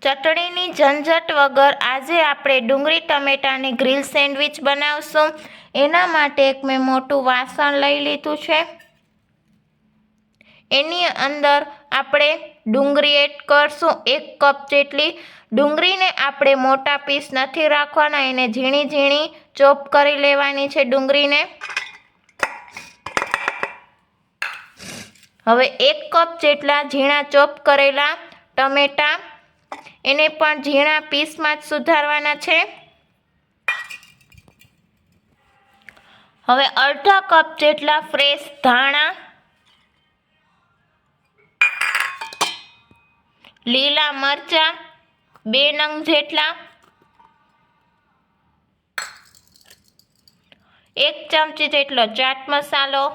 ચટણીની ઝંઝટ વગર આજે આપણે ડુંગળી ટમેટાની ગ્રીલ સેન્ડવિચ બનાવશું। એના માટે એક મેં મોટું વાસણ લઈ લીધું છે। એની અંદર આપણે ડુંગળી એડ કરશું 1 કપ જેટલી। ડુંગળીને આપણે મોટા પીસ નથી રાખવાના, એને ઝીણી ઝીણી ચોપ કરી લેવાની છે ડુંગળીને। હવે 1 કપ જેટલા ઝીણા ચોપ કરેલા ટમેટા, એને પણ ઝીણા પીસમાં જ સુધારવાના છે। હવે અડધા કપ જેટલા ફ્રેશ ધાણા, લીલા મરચાં 2 નંગ જેટલા, 1 ચમચી જેટલો ચાટ મસાલો,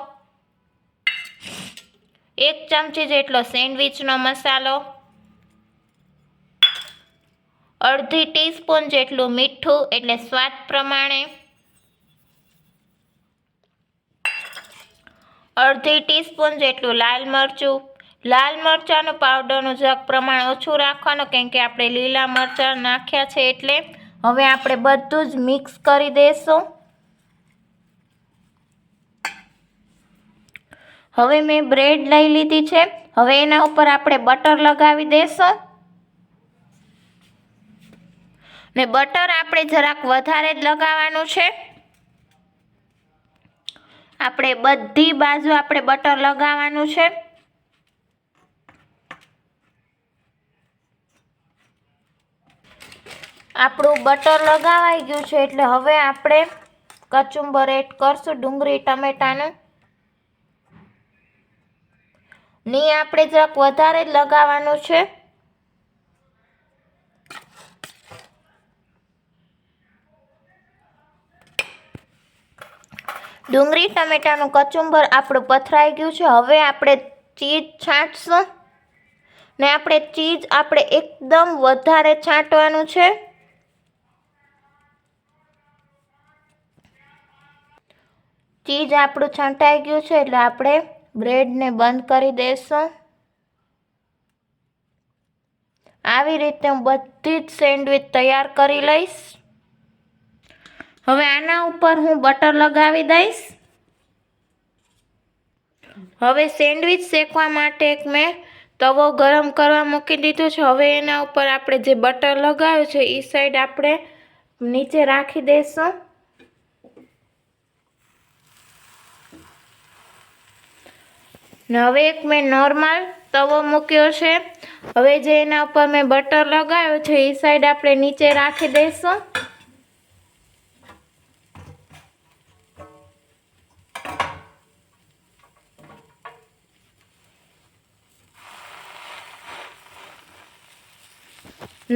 1 ચમચી જેટલો સેન્ડવિચનો મસાલો, અડધી ટીસ્પૂન જેટલું મીઠું એટલે સ્વાદ પ્રમાણે, અડધી ટીસ્પૂન જેટલું લાલ મરચું। લાલ મરચાંનું પાવડરનું જરાક પ્રમાણ ઓછું રાખવાનું, કેમ કે આપણે લીલા મરચાં નાખ્યા છે એટલે। હવે આપણે બધું જ મિક્સ કરી દઈશું। હવે મેં બ્રેડ લઈ લીધી છે। હવે એના ઉપર આપણે બટર લગાવી દઈશું ને બટર આપણે જરાક વધારે જ લગાવવાનું છે। આપણે બધી બાજુ આપણે બટર લગાવવાનું છે। આપણું બટર લગાવાઈ ગયું છે એટલે હવે આપણે કચુંબર એડ કરશું ડુંગળી ટમેટાનું। ની આપણે જરાક વધારે જ લગાવવાનું છે। ડુંગળી ટમેટાનું કચુંબર આપણું પથરાઈ ગયું છે। હવે આપણે ચીઝ છાંટશું ને આપણે ચીઝ આપણે એકદમ વધારે છાંટવાનું છે। ચીઝ આપણું છાંટાઈ ગયું છે એટલે આપણે બ્રેડને બંધ કરી દઈશું। આવી રીતે હું બધી જ સેન્ડવિચ તૈયાર કરી લઈશ। હવે આના ઉપર હું બટર લગાવી દઈશ। હવે સેન્ડવિચ શેકવા માટે એક મેં તવો ગરમ કરવા મૂકી દીધો છે। હવે એના ઉપર આપણે જે બટર લગાવ્યું છે એ સાઈડ આપણે નીચે રાખી દઈશું ને હવે એક મેં નોર્મલ તવો મૂક્યો છે। હવે જે એના ઉપર મેં બટર લગાવ્યું છે એ સાઈડ આપણે નીચે રાખી દઈશું।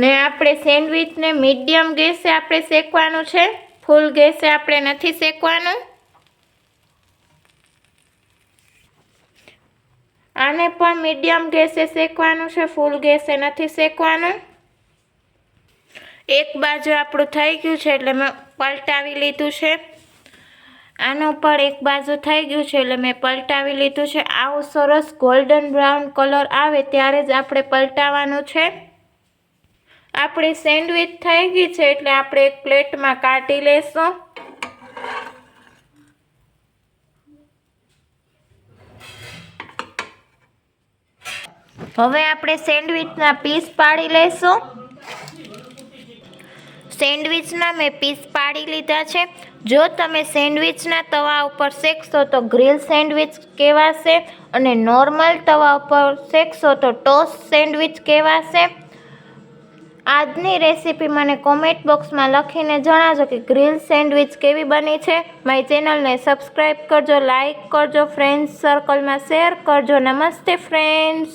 ને આપણે સેન્ડવિચને મીડિયમ ગેસે આપણે શેકવાનું છે, ફૂલ ગેસે આપણે નથી શેકવાનું। આને પણ મીડિયમ ગેસે શેકવાનું છે, ફૂલ ગેસે નથી શેકવાનું। એક બાજુ આપણું થઈ ગયું છે એટલે મેં પલટાવી લીધું છે। આનો પણ એક બાજુ થઈ ગયું છે એટલે મેં પલટાવી લીધું છે। આવું સરસ ગોલ્ડન બ્રાઉન કલર આવે ત્યારે જ આપણે પલટાવવાનું છે। આપણી સેન્ડવિચ થઈ ગઈ છે એટલે આપણે એક પ્લેટમાં કાઢી લેશું। હવે આપણે સેન્ડવિચના પીસ પાડી લઈશું। સેન્ડવિચના મેં પીસ પાડી લીધા છે। જો તમે સેન્ડવિચના તવા ઉપર શેકશો તો ગ્રીલ સેન્ડવિચ કહેવાશે અને નોર્મલ તવા ઉપર શેકશો તો ટોસ્ટ સેન્ડવિચ કહેવાશે। આજની રેસીપી મને કોમેન્ટ બોક્સમાં લખીને જણાવજો કે ગ્રીલ સેન્ડવિચ કેવી બની છે। મારી ચેનલને સબસ્ક્રાઈબ કરજો, લાઈક કરજો, ફ્રેન્ડ્સ સર્કલમાં શેર કરજો। નમસ્તે ફ્રેન્ડ્સ।